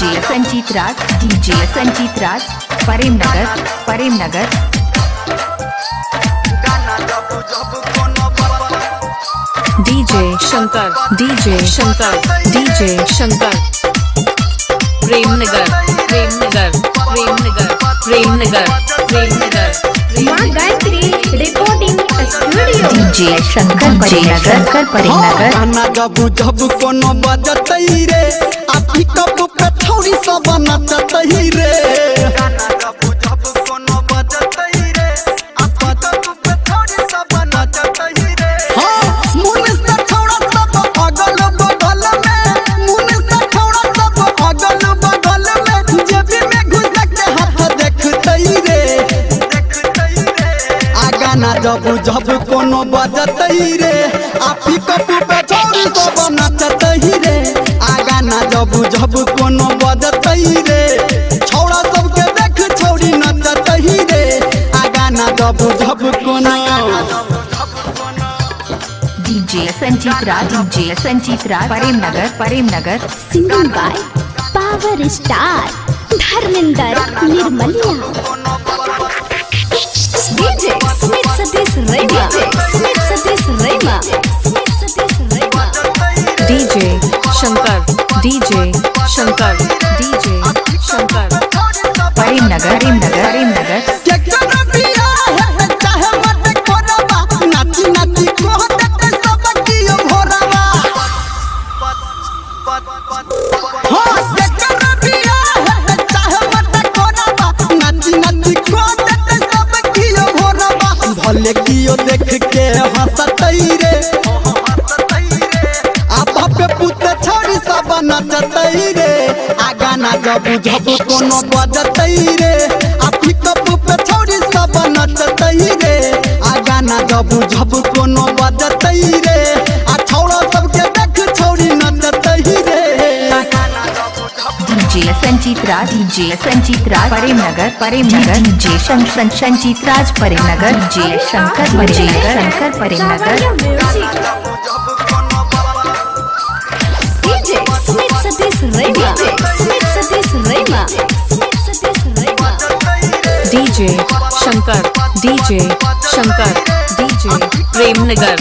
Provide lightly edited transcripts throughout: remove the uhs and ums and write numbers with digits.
DJ Sanjeet Raj Premnagar DJ Shankar Premnagar माँ Gayatri recording studio DJ Shankar Premnagar गाना जब कोनो बजतई रे आपी कब पे थोड़ी सब नचतई रे गाना जब कोनो बजतई रे आपा कब पे थोड़ी सब नचतई रे हां मुन से थोड़ा सब अगल बगल में मुन से थोड़ा सब अगल बगल में जेबी में घुस के हाथ देखतई रे आ गाना जब कोनो बजतई रे आपी कब पे थोड़ी सब नचतई रे आ गाना जब कोनो बजतई रे छौड़ा सबके देख छौड़ी नचतई रे आ गाना जब कोनो DJ Sanjeet Raj Premnagar singing by power star Dharmendra Nirmaliya DJ Sumit Satish Raima DJ Shankar Premnagar केकरा बिया है चाहे मत कोरबा नाची नाची को देते सब कियो भोरबा हां केकरा बिया है चाहे मत कोरबा नाची नाची को देते सब कियो भोरबा भले कियो देख के हंसतई रे आप पे पुत छोड़ी सब नचतई रे आ गाना जब कोनो बजतई रे आपी कब पे छोड़ी सब नचतई रे आ गाना जब कोनो बजतई रे आ छौड़ा सबके देख छौड़ी नचतई रे DJ Sanjeet Raj Premnagar DJ Sanjeet Raj Premnagar DJ Shankar Premnagar DJ Sumit Satish Raima DJ Shankar Premnagar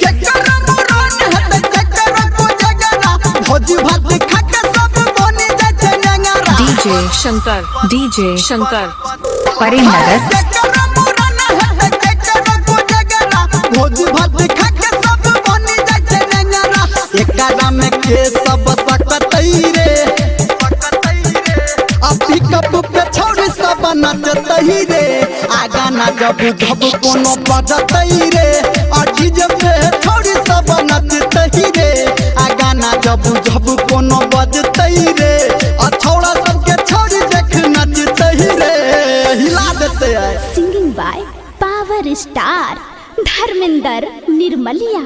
केकरा मोरन है केकरा को जगरा भोजी भात खा के सब बनी जाय छै नेंगरा डीजे शंकर प्रेमनगर केकरा मोरन है केकरा को जगरा भोजी भात खा के सब बनी जाय छै नेंगरा एकरा में के सब सकतई रे आपी कब पे छोड़ी सब नचतई रे आ गाना जब कोनो बजतई रे आ डीजे पे छोड़ी सब नचतई रे आ गाना जब कोनो बजतई रे आ छौड़ा सबके छोड़ी देख नचतई रे हिला देते singing by power star Dharmendra Nirmaliya.